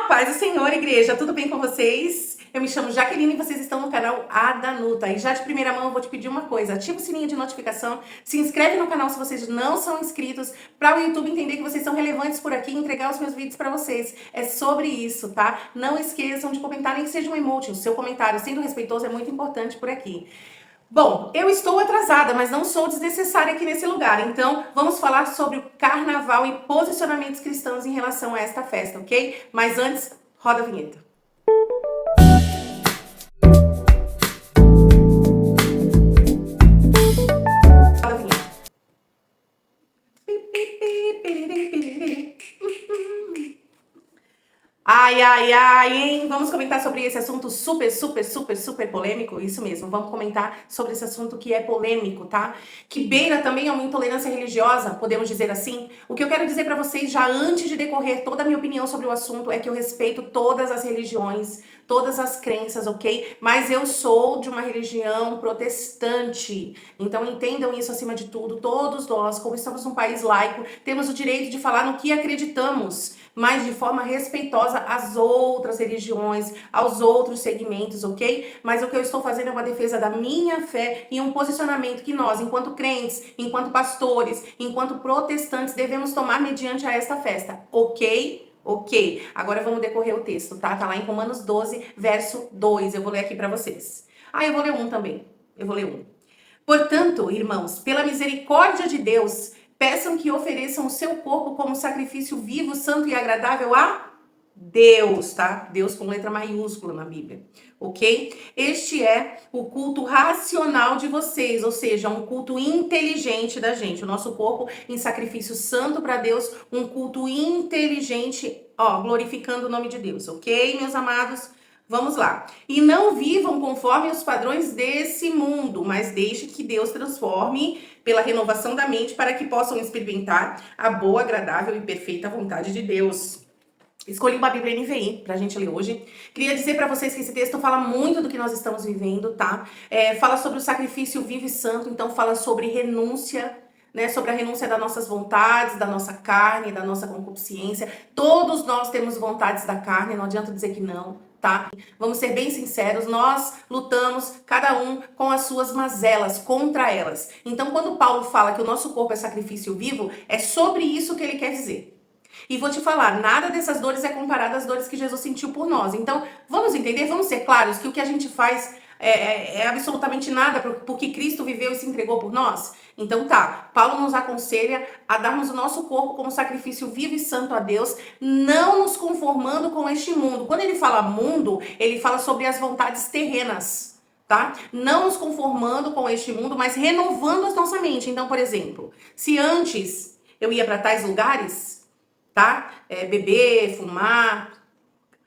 Paz do Senhor, igreja, tudo bem com vocês? Eu me chamo Jaqueline e vocês estão no canal Adanuta. E já de primeira mão eu vou te pedir uma coisa, ativa o sininho de notificação, se inscreve no canal se vocês não são inscritos, para o YouTube entender que vocês são relevantes por aqui e entregar os meus vídeos para vocês. É sobre isso, tá? Não esqueçam de comentar, nem que seja um emoji, o seu comentário, sendo respeitoso, é muito importante por aqui. Bom, eu estou atrasada, mas não sou desnecessária aqui nesse lugar. Então, vamos falar sobre o carnaval e posicionamentos cristãos em relação a esta festa, ok? Mas antes, roda a vinheta. Roda a vinheta. Ai, hein? Vamos comentar sobre esse assunto super polêmico? Isso mesmo, vamos comentar sobre esse assunto que é polêmico, tá? Que beira também a uma intolerância religiosa, podemos dizer assim. O que eu quero dizer pra vocês, já antes de decorrer toda a minha opinião sobre o assunto, é que eu respeito todas as religiões, todas as crenças, ok? Mas eu sou de uma religião protestante. Então entendam isso acima de tudo. Todos nós, como estamos num país laico, temos o direito de falar no que acreditamos, mas de forma respeitosa às outras religiões, aos outros segmentos, ok? Mas o que eu estou fazendo é uma defesa da minha fé e um posicionamento que nós, enquanto crentes, enquanto pastores, enquanto protestantes, devemos tomar mediante a esta festa, ok? Ok, agora vamos decorrer o texto, tá? Tá lá em Romanos 12, verso 2. Eu vou ler aqui pra vocês. Eu vou ler um também. Eu vou ler um. Portanto, irmãos, pela misericórdia de Deus, peçam que ofereçam o seu corpo como sacrifício vivo, santo e agradável a Deus, tá? Deus com letra maiúscula na Bíblia, ok? Este é o culto racional de vocês, ou seja, um culto inteligente da gente. O nosso corpo em sacrifício santo para Deus, um culto inteligente, glorificando o nome de Deus, ok, meus amados? Vamos lá. E não vivam conforme os padrões desse mundo, mas deixe que Deus transforme pela renovação da mente para que possam experimentar a boa, agradável e perfeita vontade de Deus. Escolhi uma Bíblia NVI pra gente ler hoje. Queria dizer pra vocês que esse texto fala muito do que nós estamos vivendo, tá? Fala sobre o sacrifício vivo e santo, então fala sobre renúncia, né? Sobre a renúncia das nossas vontades, da nossa carne, da nossa concupiscência. Todos nós temos vontades da carne, não adianta dizer que não, tá? Vamos ser bem sinceros, nós lutamos, cada um com as suas mazelas, contra elas. Então, quando Paulo fala que o nosso corpo é sacrifício vivo, é sobre isso que ele quer dizer. E vou te falar, nada dessas dores é comparado às dores que Jesus sentiu por nós. Então, vamos entender, vamos ser claros que o que a gente faz é absolutamente nada porque Cristo viveu e se entregou por nós. Então tá, Paulo nos aconselha a darmos o nosso corpo como sacrifício vivo e santo a Deus, não nos conformando com este mundo. Quando ele fala mundo, ele fala sobre as vontades terrenas, tá? Não nos conformando com este mundo, mas renovando a nossa mente. Então, por exemplo, se antes eu ia para tais lugares, tá? Beber, fumar,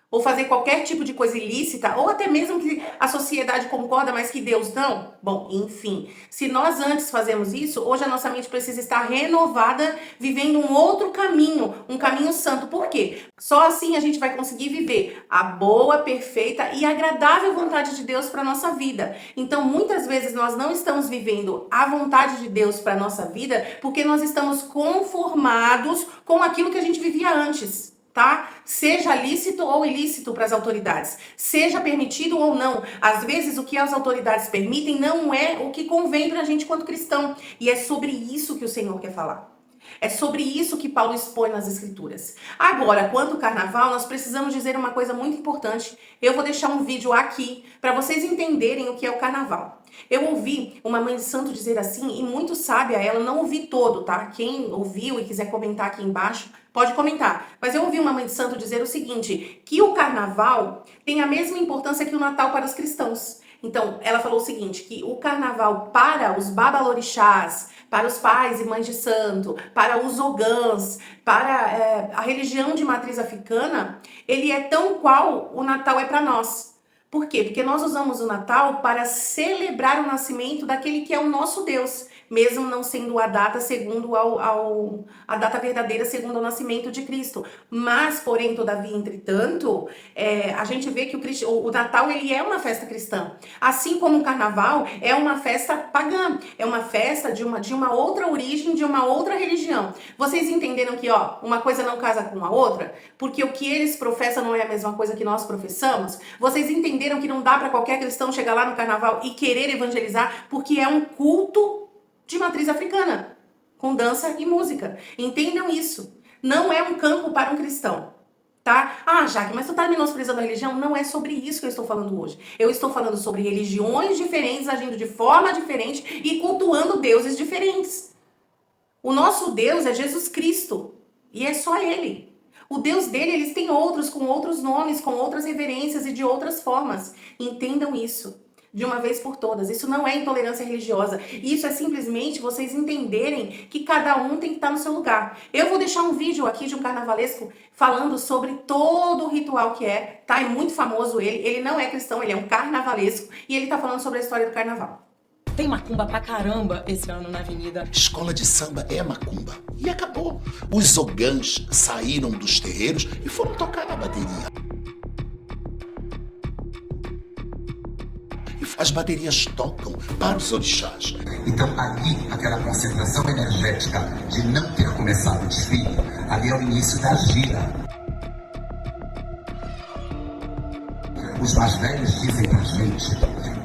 ou fazer qualquer tipo de coisa ilícita, ou até mesmo que a sociedade concorda, mas que Deus não. Bom, enfim, se nós antes fazemos isso, hoje a nossa mente precisa estar renovada, vivendo um outro caminho, um caminho santo. Por quê? Só assim a gente vai conseguir viver a boa, perfeita e agradável vontade de Deus para nossa vida. Então, muitas vezes nós não estamos vivendo a vontade de Deus para nossa vida, porque nós estamos conformados com aquilo que a gente vivia antes. Tá? Seja lícito ou ilícito para as autoridades, seja permitido ou não. Às vezes o que as autoridades permitem não é o que convém para a gente quanto cristão. E é sobre isso que o Senhor quer falar. É sobre isso que Paulo expõe nas Escrituras. Agora, quanto ao carnaval, nós precisamos dizer uma coisa muito importante. Eu vou deixar um vídeo aqui para vocês entenderem o que é o carnaval. Eu ouvi uma mãe de santo dizer assim, e muito sábia ela, não ouvi todo, tá? Quem ouviu e quiser comentar aqui embaixo, pode comentar. Mas eu ouvi uma mãe de santo dizer o seguinte, que o carnaval tem a mesma importância que o Natal para os cristãos. Então, ela falou o seguinte, que o carnaval para os babalorixás, para os pais e mães de santo, para os ogãs, para a religião de matriz africana, ele é tão qual o Natal é para nós. Por quê? Porque nós usamos o Natal para celebrar o nascimento daquele que é o nosso Deus, mesmo não sendo a data segundo a data verdadeira segundo o nascimento de Cristo. Mas, porém, todavia, entretanto, a gente vê que o Natal ele é uma festa cristã. Assim como o Carnaval é uma festa pagã, é uma festa de uma outra origem, de uma outra religião. Vocês entenderam que, uma coisa não casa com a outra? Porque o que eles professam não é a mesma coisa que nós professamos? Vocês entenderam que não dá para qualquer cristão chegar lá no Carnaval e querer evangelizar, porque é um culto de matriz africana, com dança e música. Entendam isso. Não é um campo para um cristão, tá? Ah, Jaque, mas tu tá menosprezando a religião? Não é sobre isso que eu estou falando hoje. Eu estou falando sobre religiões diferentes, agindo de forma diferente e cultuando deuses diferentes. O nosso Deus é Jesus Cristo e é só Ele. O Deus dele, eles têm outros, com outros nomes, com outras reverências e de outras formas. Entendam isso de uma vez por todas. Isso não é intolerância religiosa. Isso é simplesmente vocês entenderem que cada um tem que estar no seu lugar. Eu vou deixar um vídeo aqui de um carnavalesco falando sobre todo o ritual que é, tá? É muito famoso ele. Ele não é cristão, ele é um carnavalesco e ele tá falando sobre a história do carnaval. Tem macumba pra caramba esse ano na avenida. Escola de samba é macumba. E acabou. Os ogãs saíram dos terreiros e foram tocar na bateria. As baterias tocam para os orixás. Então ali, aquela concentração energética de não ter começado o desfile, ali é o início da gira. Os mais velhos dizem pra gente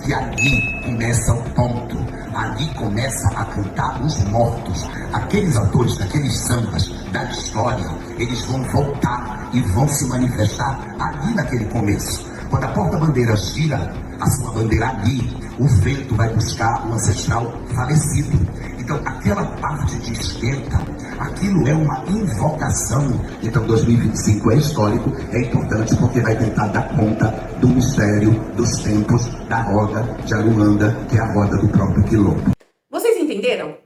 que ali começa o ponto, ali começa a cantar os mortos. Aqueles atores daqueles sambas da história, eles vão voltar e vão se manifestar ali naquele começo. Quando a porta-bandeira gira a sua bandeira ali, o vento vai buscar o ancestral falecido. Então aquela parte de esquenta, aquilo é uma invocação. Então 2025 é histórico, é importante porque vai tentar dar conta do mistério dos tempos da roda de Aruanda, que é a roda do próprio Quilombo. Vocês entenderam?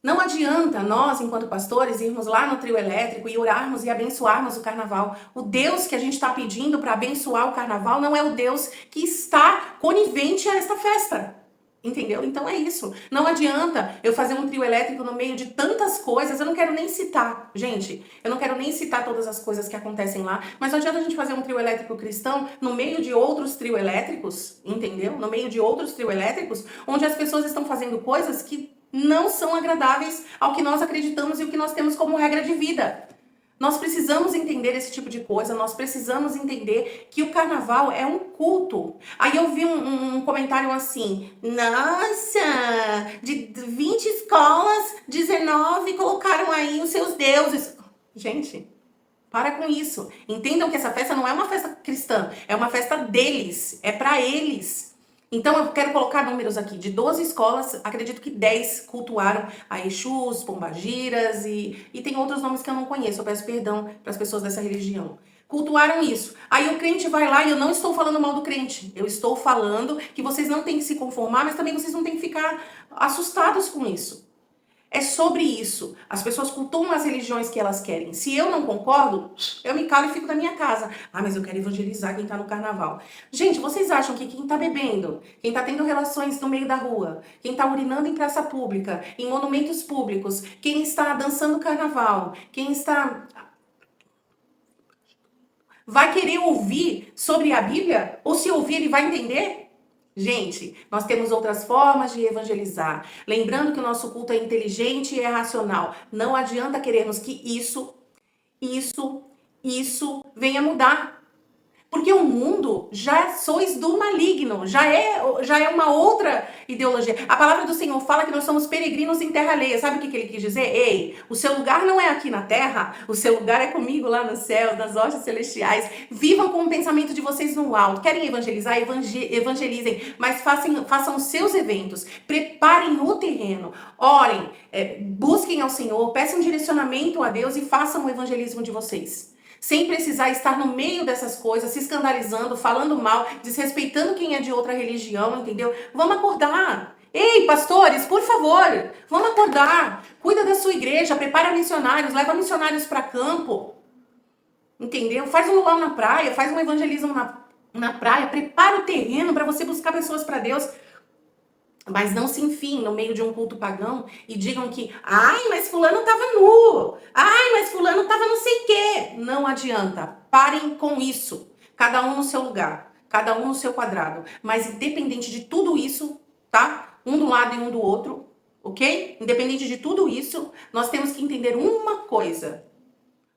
Não adianta nós, enquanto pastores, irmos lá no trio elétrico e orarmos e abençoarmos o carnaval. O Deus que a gente está pedindo para abençoar o carnaval não é o Deus que está conivente a esta festa. Entendeu? Então é isso. Não adianta eu fazer um trio elétrico no meio de tantas coisas. Eu não quero nem citar, gente. Eu não quero nem citar todas as coisas que acontecem lá. Mas não adianta a gente fazer um trio elétrico cristão no meio de outros trio elétricos, entendeu? No meio de outros trio elétricos, onde as pessoas estão fazendo coisas que não são agradáveis ao que nós acreditamos e o que nós temos como regra de vida. Nós precisamos entender esse tipo de coisa, nós precisamos entender que o carnaval é um culto. Aí eu vi um comentário assim, nossa, de 20 escolas, 19 colocaram aí os seus deuses. Gente, para com isso. Entendam que essa festa não é uma festa cristã, é uma festa deles, é para eles. Então eu quero colocar números aqui, de 12 escolas, acredito que 10 cultuaram a Exus, Pombagiras e tem outros nomes que eu não conheço, eu peço perdão para as pessoas dessa religião. Cultuaram isso. Aí o crente vai lá e eu não estou falando mal do crente, eu estou falando que vocês não têm que se conformar, mas também vocês não têm que ficar assustados com isso. É sobre isso. As pessoas cultuam as religiões que elas querem. Se eu não concordo, eu me calo e fico na minha casa. Ah, mas eu quero evangelizar quem tá no carnaval. Gente, vocês acham que quem tá bebendo, quem tá tendo relações no meio da rua, quem tá urinando em praça pública, em monumentos públicos, quem está dançando carnaval, quem está... vai querer ouvir sobre a Bíblia? Ou se ouvir, ele vai entender? Gente, nós temos outras formas de evangelizar. Lembrando que o nosso culto é inteligente e é racional. Não adianta querermos que isso venha mudar. Porque o mundo já sois do maligno, já é uma outra ideologia. A palavra do Senhor fala que nós somos peregrinos em terra alheia. Sabe o que ele quis dizer? Ei, o seu lugar não é aqui na terra, o seu lugar é comigo lá no céu, nas hostes celestiais. Vivam com o pensamento de vocês no alto. Querem evangelizar? Evangelizem, mas façam os seus eventos. Preparem o terreno, orem, busquem ao Senhor, peçam direcionamento a Deus e façam o evangelismo de vocês. Sem precisar estar no meio dessas coisas, se escandalizando, falando mal, desrespeitando quem é de outra religião, entendeu? Vamos acordar. Ei, pastores, por favor, vamos acordar. Cuida da sua igreja, prepara missionários, leva missionários para campo. Entendeu? Faz um luau na praia, faz um evangelismo na praia, prepara o terreno para você buscar pessoas para Deus. Mas não se enfiem no meio de um culto pagão e digam que, ai, mas fulano tava nu, ai, mas fulano tava não sei o quê. Não adianta, parem com isso. Cada um no seu lugar, cada um no seu quadrado. Mas independente de tudo isso, tá? Um do lado e um do outro, ok? Independente de tudo isso, nós temos que entender uma coisa.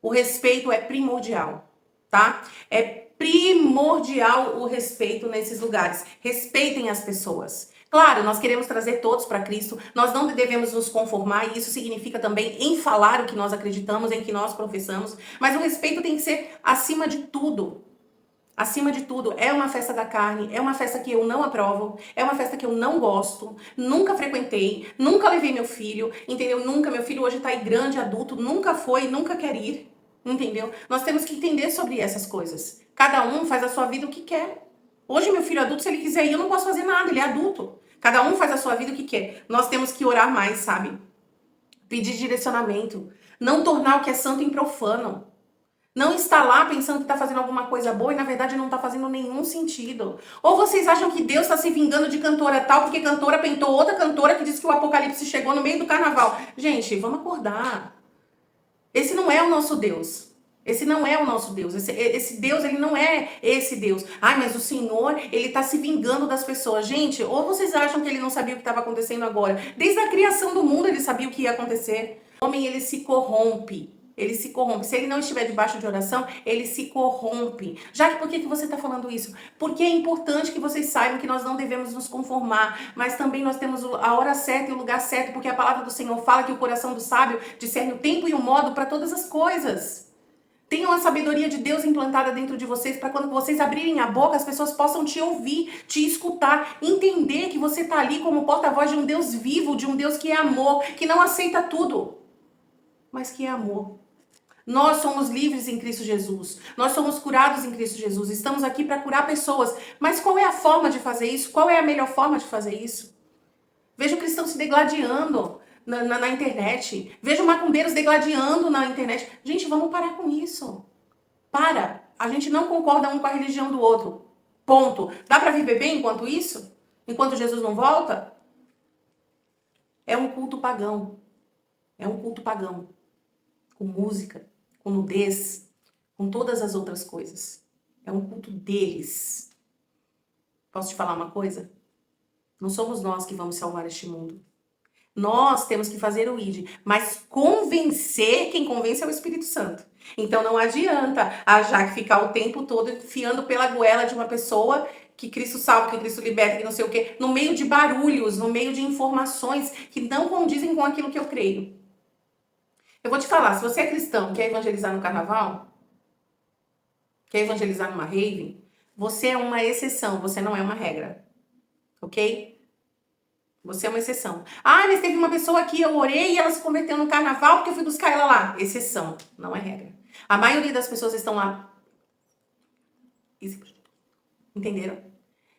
O respeito é primordial, tá? É primordial o respeito nesses lugares. Respeitem as pessoas. Claro, nós queremos trazer todos para Cristo, nós não devemos nos conformar, e isso significa também em falar o que nós acreditamos, em que nós professamos, mas o respeito tem que ser acima de tudo. Acima de tudo, é uma festa da carne, é uma festa que eu não aprovo, é uma festa que eu não gosto, nunca frequentei, nunca levei meu filho, entendeu? Nunca, meu filho hoje tá aí grande, adulto, nunca foi, nunca quer ir, entendeu? Nós temos que entender sobre essas coisas. Cada um faz a sua vida o que quer. Hoje meu filho adulto, se ele quiser ir, eu não posso fazer nada, ele é adulto. Cada um faz a sua vida o que quer. Nós temos que orar mais, sabe? Pedir direcionamento. Não tornar o que é santo em profano. Não estar lá pensando que está fazendo alguma coisa boa e na verdade não está fazendo nenhum sentido. Ou vocês acham que Deus está se vingando de cantora tal porque cantora pintou outra cantora que disse que o apocalipse chegou no meio do carnaval. Gente, vamos acordar. Esse não é o nosso Deus. Esse não é o nosso Deus. Esse Deus, ele não é esse Deus. Ai, mas o Senhor, ele tá se vingando das pessoas. Gente, ou vocês acham que ele não sabia o que estava acontecendo agora? Desde a criação do mundo ele sabia o que ia acontecer. O homem, ele se corrompe. Ele se corrompe. Se ele não estiver debaixo de oração, ele se corrompe. Já que por que você está falando isso? Porque é importante que vocês saibam que nós não devemos nos conformar, mas também nós temos a hora certa e o lugar certo, porque a palavra do Senhor fala que o coração do sábio discerne o tempo e o modo para todas as coisas. Tenham a sabedoria de Deus implantada dentro de vocês para quando vocês abrirem a boca, as pessoas possam te ouvir, te escutar, entender que você está ali como porta-voz de um Deus vivo, de um Deus que é amor, que não aceita tudo, mas que é amor. Nós somos livres em Cristo Jesus. Nós somos curados em Cristo Jesus. Estamos aqui para curar pessoas. Mas qual é a forma de fazer isso? Qual é a melhor forma de fazer isso? Vejo cristãos se degladiando na internet. Vejo macumbeiros degladiando na internet. Gente, vamos parar com isso. Para. A gente não concorda um com a religião do outro. Ponto. Dá para viver bem enquanto isso? Enquanto Jesus não volta? É um culto pagão. É um culto pagão. Com música, com nudez, com todas as outras coisas. É um culto deles. Posso te falar uma coisa? Não somos nós que vamos salvar este mundo. Nós temos que fazer o ID, mas convencer, quem convence é o Espírito Santo. Então não adianta a Jaque ficar o tempo todo enfiando pela goela de uma pessoa que Cristo salva, que Cristo liberta, que não sei o quê, no meio de barulhos, no meio de informações que não condizem com aquilo que eu creio. Eu vou te falar, se você é cristão, quer evangelizar no carnaval, quer evangelizar numa rave, você é uma exceção, você não é uma regra. Ok? Você é uma exceção. Ah, mas teve uma pessoa que eu orei e ela se converteu no carnaval porque eu fui buscar ela lá. Exceção, não é regra. A maioria das pessoas estão lá. Entenderam?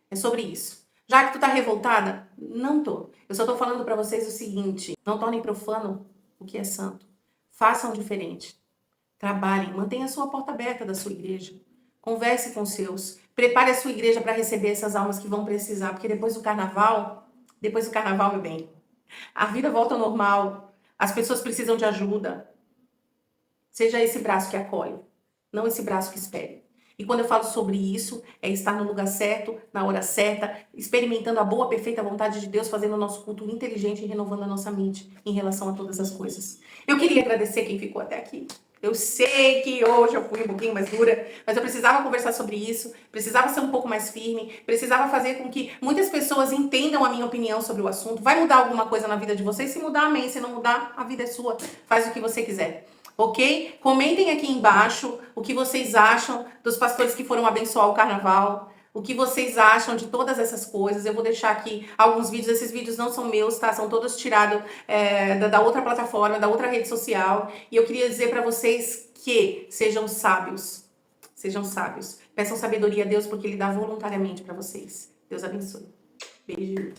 É sobre isso. Já que tu tá revoltada, não tô. Eu só tô falando pra vocês o seguinte: não tornem profano o que é santo. Façam diferente. Trabalhem, mantenha a sua porta aberta da sua igreja. Converse com os seus. Prepare a sua igreja para receber essas almas que vão precisar, porque depois do carnaval, meu bem, a vida volta ao normal. As pessoas precisam de ajuda. Seja esse braço que acolhe, não esse braço que espere. E quando eu falo sobre isso, é estar no lugar certo, na hora certa, experimentando a boa, perfeita vontade de Deus, fazendo o nosso culto inteligente e renovando a nossa mente em relação a todas as coisas. Eu queria agradecer quem ficou até aqui. Eu sei que hoje eu fui um pouquinho mais dura, mas eu precisava conversar sobre isso, precisava ser um pouco mais firme, precisava fazer com que muitas pessoas entendam a minha opinião sobre o assunto. Vai mudar alguma coisa na vida de vocês? Se mudar, amém. Se não mudar, a vida é sua. Faz o que você quiser. Ok? Comentem aqui embaixo o que vocês acham dos pastores que foram abençoar o carnaval. O que vocês acham de todas essas coisas. Eu vou deixar aqui alguns vídeos. Esses vídeos não são meus, tá? São todos tirados da outra plataforma, da outra rede social. E eu queria dizer para vocês que sejam sábios. Sejam sábios. Peçam sabedoria a Deus porque Ele dá voluntariamente para vocês. Deus abençoe. Beijo.